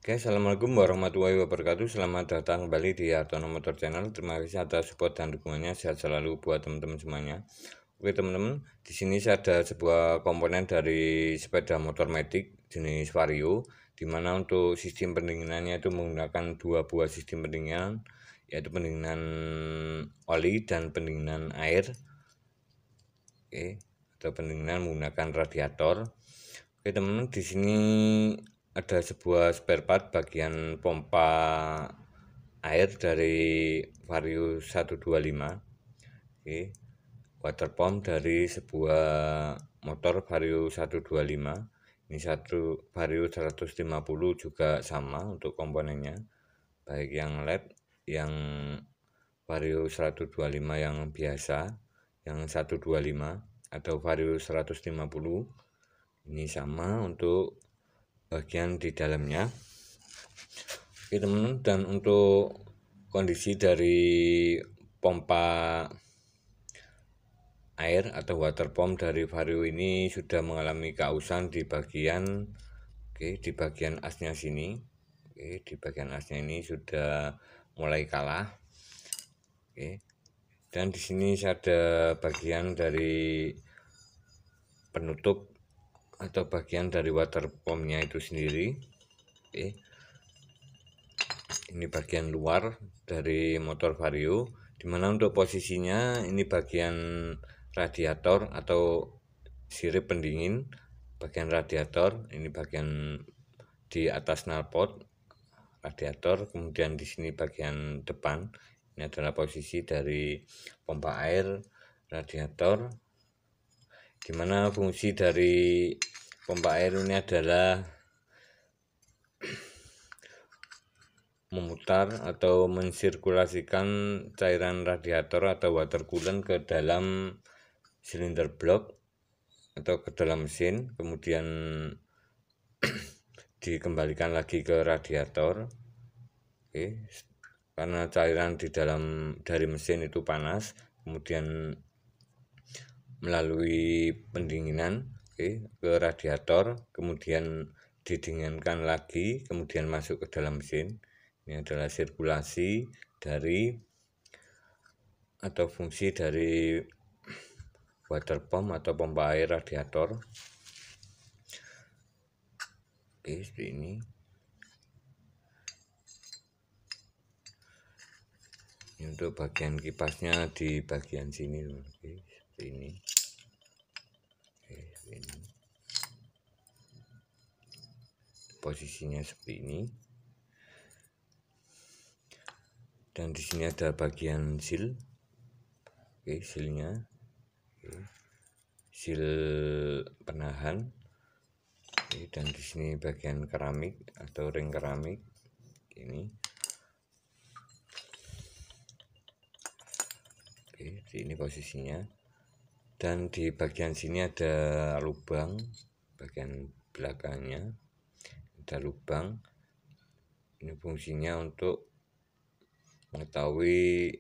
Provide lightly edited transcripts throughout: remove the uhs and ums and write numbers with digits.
Oke, assalamualaikum warahmatullahi wabarakatuh. Selamat datang kembali di Hartono Motor Channel. Terima kasih atas support dan dukungannya. Sehat selalu buat teman-teman semuanya. Oke teman-teman, di sini saya ada sebuah komponen dari sepeda motor Matic jenis Vario, di mana untuk sistem pendinginannya itu menggunakan dua buah sistem pendinginan, yaitu pendinginan oli dan pendinginan air. Oke, atau pendinginan menggunakan radiator. Oke teman-teman, di sini ada sebuah spare part bagian pompa air dari Vario 125. Oke, water pump dari sebuah motor Vario 125. Ini satu Vario 150 juga sama untuk komponennya, baik yang LED, yang Vario 125 yang biasa, yang 125 atau Vario 150. Ini sama untuk bagian di dalamnya. Oke teman-teman, dan untuk kondisi dari pompa air atau water pump dari Vario ini sudah mengalami keausan di bagian asnya sini. Di bagian asnya ini sudah mulai kalah. Dan di sini ada bagian dari penutup atau bagian dari water pumpnya itu sendiri. Ini bagian luar dari motor Vario, dimana untuk posisinya ini bagian radiator atau sirip pendingin, bagian radiator ini bagian di atas knalpot radiator, kemudian di sini bagian depan ini adalah posisi dari pompa air radiator, dimana fungsi dari pompa air ini adalah memutar atau mensirkulasikan cairan radiator atau water coolant ke dalam silinder blok atau ke dalam mesin, kemudian dikembalikan lagi ke radiator. Karena cairan di dalam dari mesin itu panas, kemudian melalui pendinginan ke radiator, kemudian didinginkan lagi, kemudian masuk ke dalam mesin. Ini adalah sirkulasi dari atau fungsi dari water pump atau pompa air radiator. Seperti ini. Ini untuk bagian kipasnya di bagian sini. Seperti ini. Seperti ini. Posisinya seperti ini. Dan di sini ada bagian seal. Sealnya. Seal penahan. Dan di sini bagian keramik atau ring keramik ini. Ini posisinya. Dan di bagian sini ada lubang, bagian belakangnya ada lubang. Ini fungsinya untuk mengetahui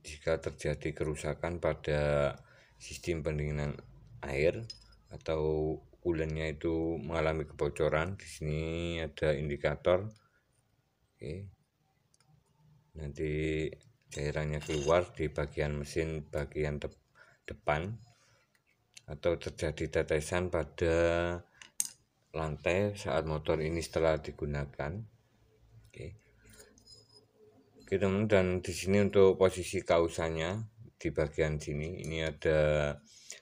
jika terjadi kerusakan pada sistem pendinginan air atau coolant-nya itu mengalami kebocoran. Di sini ada indikator. Nanti cairannya keluar di bagian mesin bagian depan, atau terjadi tetesan pada lantai saat motor ini setelah digunakan. Teman, dan di sini untuk posisi kausannya di bagian sini ini ada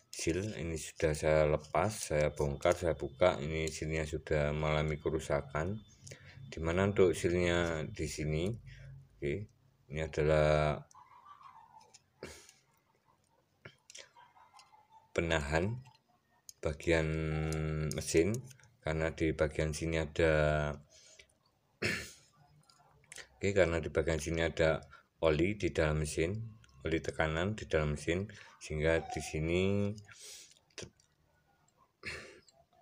seal. Ini sudah saya lepas, saya bongkar, saya buka. Ini sealnya sudah mengalami kerusakan, dimana untuk sealnya di sini ini adalah penahan bagian mesin, karena di bagian sini ada karena di bagian sini ada oli di dalam mesin, oli tekanan di dalam mesin, sehingga di sini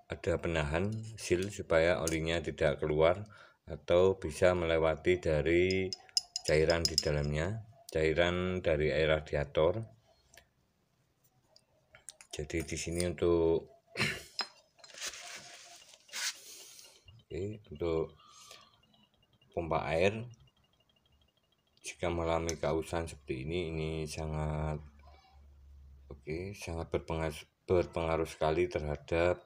ada penahan seal supaya olinya tidak keluar atau bisa melewati dari cairan di dalamnya, cairan dari air radiator. Jadi di sini untuk pompa air jika mengalami keausan seperti ini sangat sangat berpengaruh sekali terhadap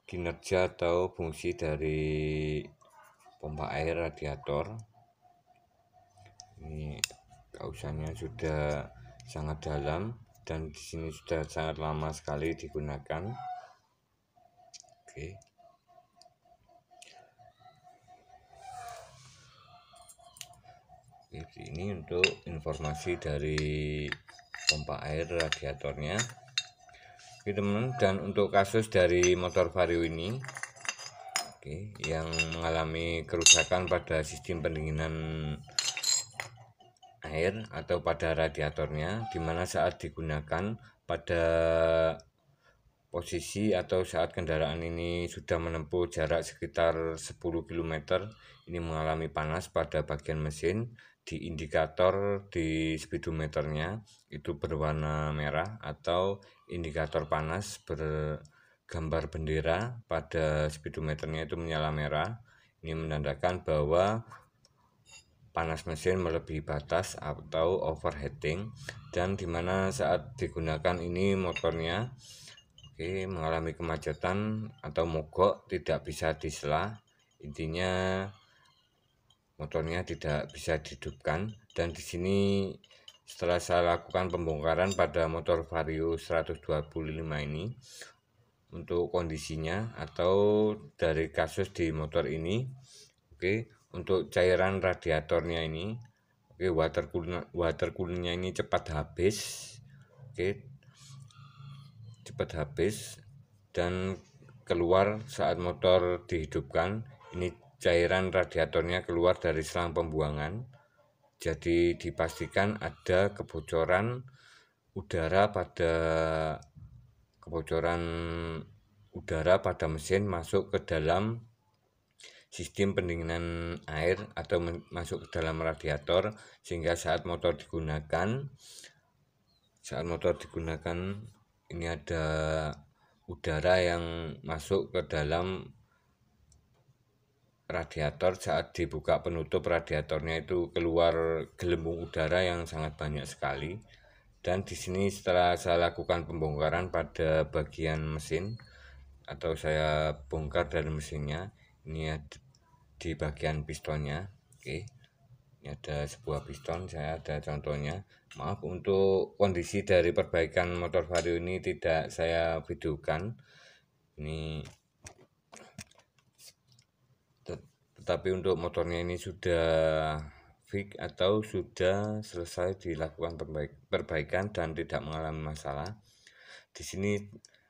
kinerja atau fungsi dari pompa air radiator. Ini keausannya sudah sangat dalam dan di sini sudah sangat lama sekali digunakan. Ini untuk informasi dari pompa air radiatornya. Teman-teman, dan untuk kasus dari motor Vario ini yang mengalami kerusakan pada sistem pendinginan air atau pada radiatornya, dimana saat digunakan pada posisi atau saat kendaraan ini sudah menempuh jarak sekitar 10 km, ini mengalami panas pada bagian mesin. Di indikator di speedometernya itu berwarna merah, atau indikator panas bergambar bendera pada speedometernya itu menyala merah. Ini menandakan bahwa panas mesin melebihi batas atau overheating, dan dimana saat digunakan ini motornya mengalami kemacetan atau mogok, tidak bisa disela. Intinya motornya tidak bisa dihidupkan. Dan di sini setelah saya lakukan pembongkaran pada motor Vario 125 ini, untuk kondisinya atau dari kasus di motor ini, untuk cairan radiatornya ini, water coolingnya ini cepat habis, dan keluar saat motor dihidupkan. Ini cairan radiatornya keluar dari selang pembuangan, jadi dipastikan ada kebocoran udara pada mesin masuk ke dalam sistem pendinginan air atau masuk ke dalam radiator, sehingga saat motor digunakan ini ada udara yang masuk ke dalam radiator. Saat dibuka penutup radiatornya itu keluar gelembung udara yang sangat banyak sekali. Dan di sini setelah saya lakukan pembongkaran pada bagian mesin atau saya bongkar dari mesinnya, ini di bagian pistonnya. Ini ada sebuah piston, saya ada contohnya. Maaf, untuk kondisi dari perbaikan motor Vario ini tidak saya videokan ini, tetapi untuk motornya ini sudah fix atau sudah selesai dilakukan perbaikan dan tidak mengalami masalah. Di sini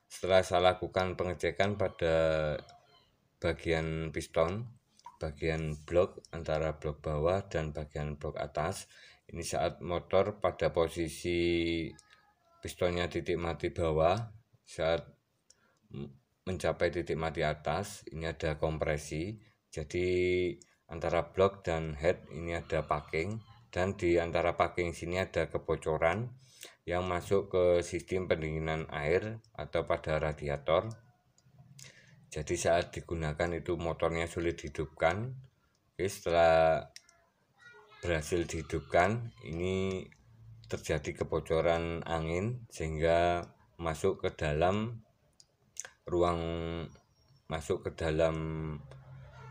setelah saya lakukan pengecekan pada bagian piston, bagian blok antara blok bawah dan bagian blok atas, ini saat motor pada posisi pistonnya titik mati bawah, saat mencapai titik mati atas ini ada kompresi. Jadi antara blok dan head ini ada packing, dan di antara packing sini ada kebocoran yang masuk ke sistem pendinginan air atau pada radiator. Jadi saat digunakan itu motornya sulit dihidupkan. Setelah berhasil dihidupkan, ini terjadi kebocoran angin sehingga masuk ke dalam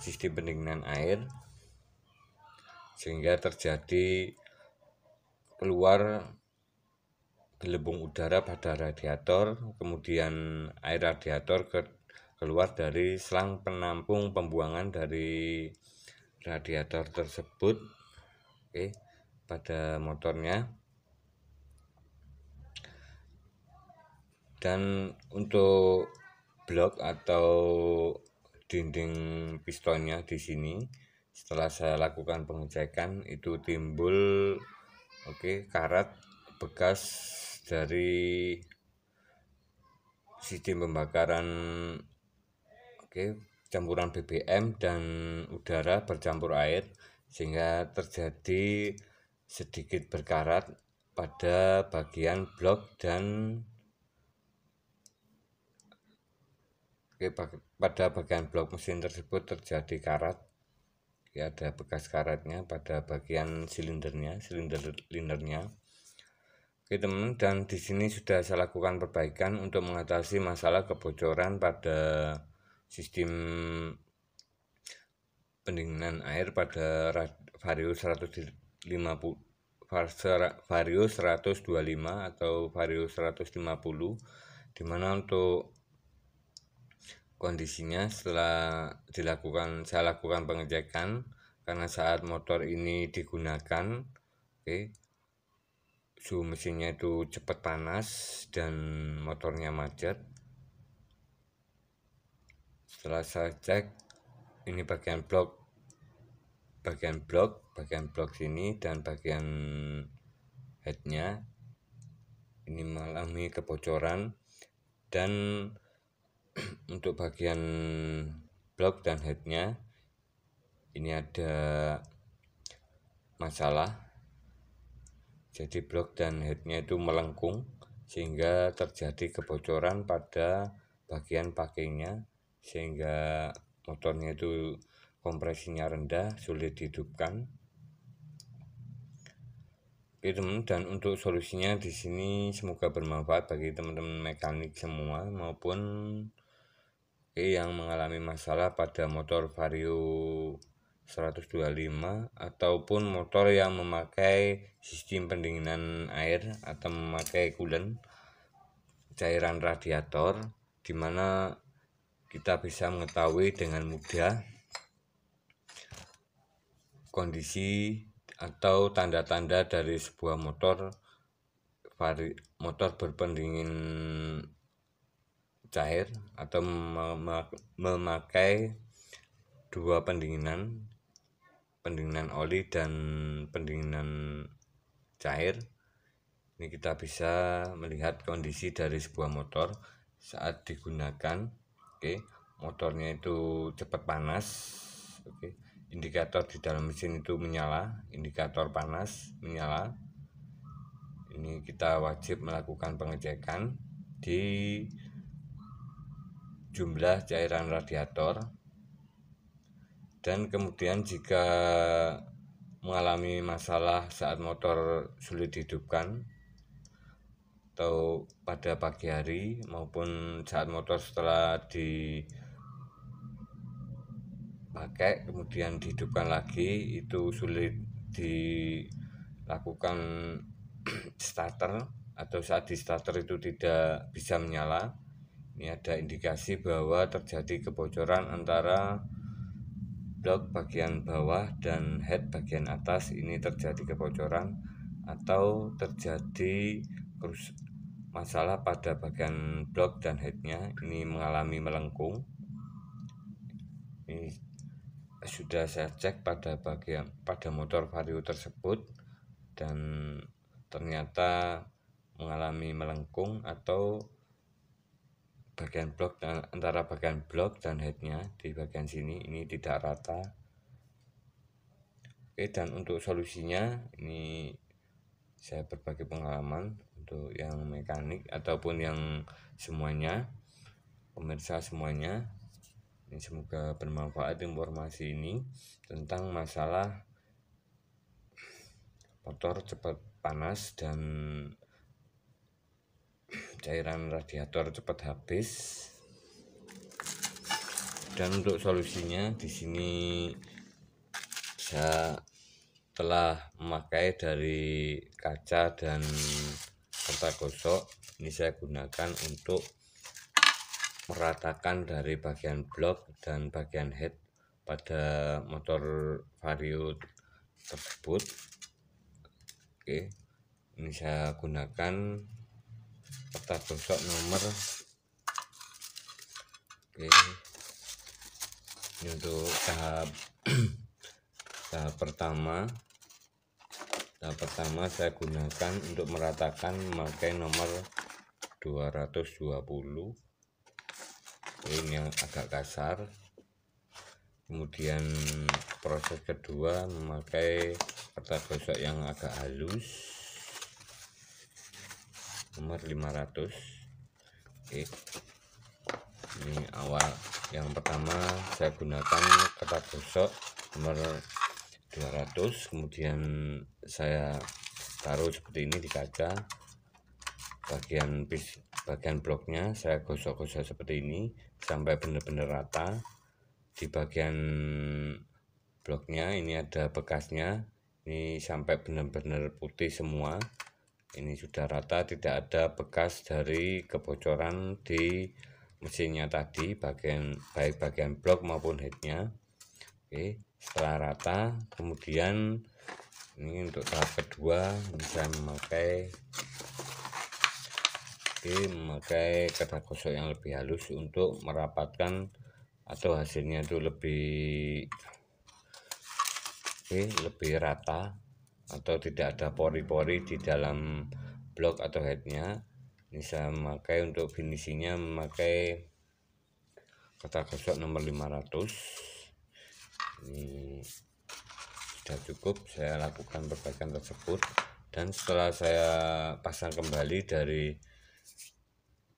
sistem pendinginan air, sehingga terjadi keluar gelembung udara pada radiator, kemudian air radiator keluar dari selang penampung pembuangan dari radiator tersebut pada motornya. Dan untuk blok atau dinding pistonnya di sini, setelah saya lakukan pengecekan itu timbul karat bekas dari sistem pembakaran campuran BBM dan udara bercampur air, sehingga terjadi sedikit berkarat pada bagian blok dan pada bagian blok mesin tersebut terjadi karat. Ya, ada bekas karetnya pada bagian silinder linernya. Oke teman, dan di sini sudah saya lakukan perbaikan untuk mengatasi masalah kebocoran pada sistem pendinginan air pada Vario 125 atau Vario 150, dimana untuk kondisinya setelah saya lakukan pengecekan, karena saat motor ini digunakan, suhu mesinnya itu cepat panas dan motornya macet. Setelah saya cek, ini bagian blok sini dan bagian headnya ini mengalami kebocoran, dan untuk bagian blok dan headnya ini ada masalah. Jadi blok dan headnya itu melengkung sehingga terjadi kebocoran pada bagian pakainya, sehingga motornya itu kompresinya rendah, sulit dihidupkan. Oke teman, dan untuk solusinya di sini semoga bermanfaat bagi teman-teman mekanik semua maupun yang mengalami masalah pada motor Vario 125 ataupun motor yang memakai sistem pendinginan air atau memakai coolant cairan radiator, dimana kita bisa mengetahui dengan mudah kondisi atau tanda-tanda dari sebuah motor berpendingin cair atau memakai dua pendinginan oli dan pendinginan cair. Ini kita bisa melihat kondisi dari sebuah motor saat digunakan. Motornya itu cepat panas. Indikator di dalam mesin itu menyala, indikator panas menyala. Ini kita wajib melakukan pengecekan di jumlah cairan radiator. Dan kemudian jika mengalami masalah saat motor sulit dihidupkan atau pada pagi hari maupun saat motor setelah dipakai kemudian dihidupkan lagi, itu sulit dilakukan starter atau saat di starter itu tidak bisa menyala, ini ada indikasi bahwa terjadi kebocoran antara blok bagian bawah dan head bagian atas. Ini terjadi kebocoran atau terjadi masalah pada bagian blok dan headnya, ini mengalami melengkung. Ini sudah saya cek pada motor Vario tersebut dan ternyata mengalami melengkung atau bagian blok antara bagian blok dan headnya di bagian sini ini tidak rata. Dan untuk solusinya ini saya berbagi pengalaman untuk yang mekanik ataupun yang semuanya, pemirsa semuanya. Ini semoga bermanfaat informasi ini tentang masalah motor cepat panas dan cairan radiator cepat habis. Dan untuk solusinya di sini saya telah memakai dari kaca dan serta gosok. Ini saya gunakan untuk meratakan dari bagian blok dan bagian head pada motor Vario tersebut. Ini saya gunakan serta gosok nomor. Ini untuk tahap pertama saya gunakan untuk meratakan memakai nomor 220. Ini yang agak kasar. Kemudian proses kedua memakai serta gosok yang agak halus nomor 500. Ini awal yang pertama saya gunakan kertas gosok nomor 200. Kemudian saya taruh seperti ini di kaca. Bagian bloknya saya gosok-gosok seperti ini sampai benar-benar rata. Di bagian bloknya ini ada bekasnya, ini sampai benar-benar putih semua. Ini sudah rata, tidak ada bekas dari kebocoran di mesinnya tadi, baik bagian blok maupun headnya. Oke, setelah rata, kemudian ini untuk tahap kedua bisa memakai kata gosok yang lebih halus untuk merapatkan atau hasilnya itu lebih rata atau tidak ada pori-pori di dalam blok atau headnya. Ini saya memakai untuk finishingnya memakai kata gosok nomor 500. Ini sudah cukup saya lakukan perbaikan tersebut, dan setelah saya pasang kembali dari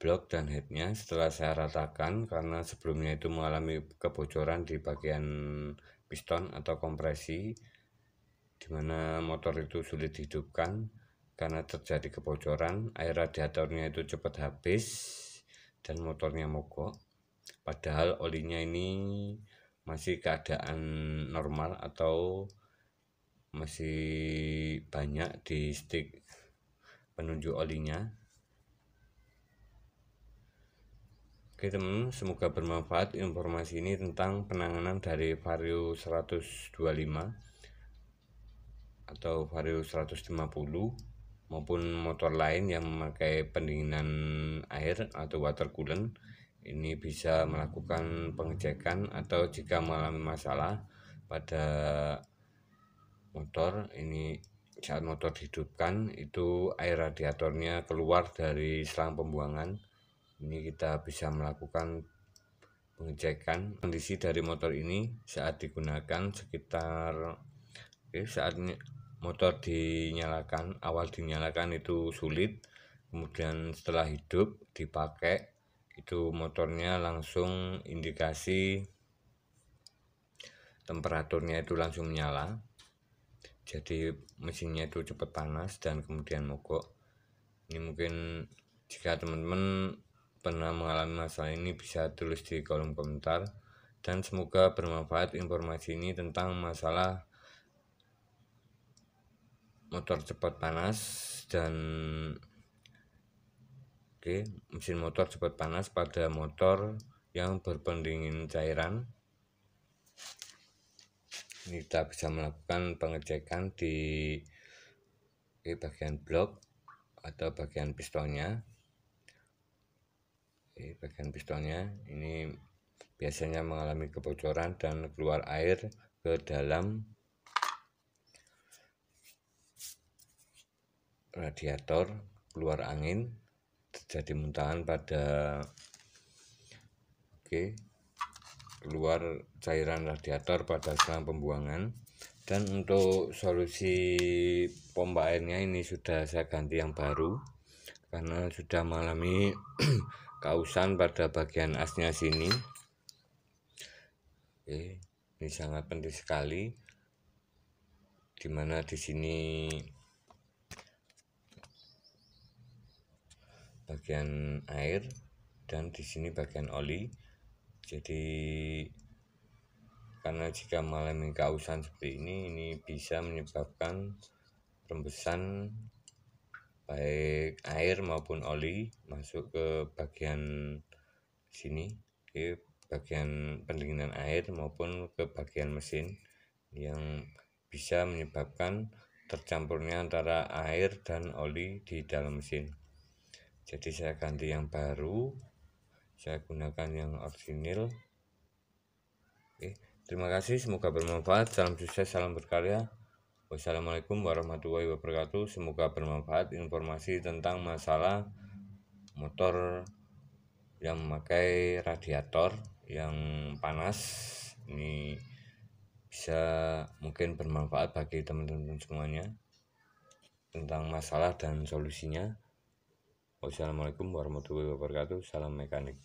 blok dan headnya, setelah saya ratakan karena sebelumnya itu mengalami kebocoran di bagian piston atau kompresi, dimana motor itu sulit dihidupkan karena terjadi kebocoran. Air radiatornya itu cepat habis dan motornya mogok, padahal olinya ini masih keadaan normal atau masih banyak di stik penunjuk olinya. Oke teman-teman, semoga bermanfaat informasi ini tentang penanganan dari Vario 125 atau Vario 150 maupun motor lain yang memakai pendinginan air atau water coolant. Ini bisa melakukan pengecekan, atau jika mengalami masalah pada motor ini saat motor dihidupkan itu air radiatornya keluar dari selang pembuangan, ini kita bisa melakukan pengecekan kondisi dari motor ini saat digunakan. Saat motor awal dinyalakan itu sulit, kemudian setelah hidup dipakai itu motornya langsung indikasi temperaturnya itu langsung menyala, jadi mesinnya itu cepat panas dan kemudian mogok. Ini mungkin jika teman-teman pernah mengalami masalah ini bisa tulis di kolom komentar, dan semoga bermanfaat informasi ini tentang masalah motor cepat panas dan mesin motor cepat panas pada motor yang berpendingin cairan. Ini kita bisa melakukan pengecekan di bagian blok atau bagian pistonnya. Bagian pistonnya ini biasanya mengalami kebocoran dan keluar air ke dalam radiator, keluar angin, terjadi muntahan pada keluar cairan radiator pada selang pembuangan. Dan untuk solusi pompa airnya ini sudah saya ganti yang baru karena sudah mengalami kausan pada bagian asnya sini. Ini sangat penting sekali, dimana di sini bagian air dan di sini bagian oli. Jadi karena jika mengalami kausan seperti ini bisa menyebabkan rembesan baik air maupun oli masuk ke bagian sini, ke bagian pendinginan air maupun ke bagian mesin, yang bisa menyebabkan tercampurnya antara air dan oli di dalam mesin. Jadi saya ganti yang baru, saya gunakan yang orisinil. Terima kasih, semoga bermanfaat. Salam sukses, salam berkarya. Wassalamualaikum warahmatullahi wabarakatuh. Semoga bermanfaat informasi tentang masalah motor yang memakai radiator yang panas. Ini bisa mungkin bermanfaat bagi teman-teman semuanya tentang masalah dan solusinya. Wassalamualaikum warahmatullahi wabarakatuh. Salam mekanik.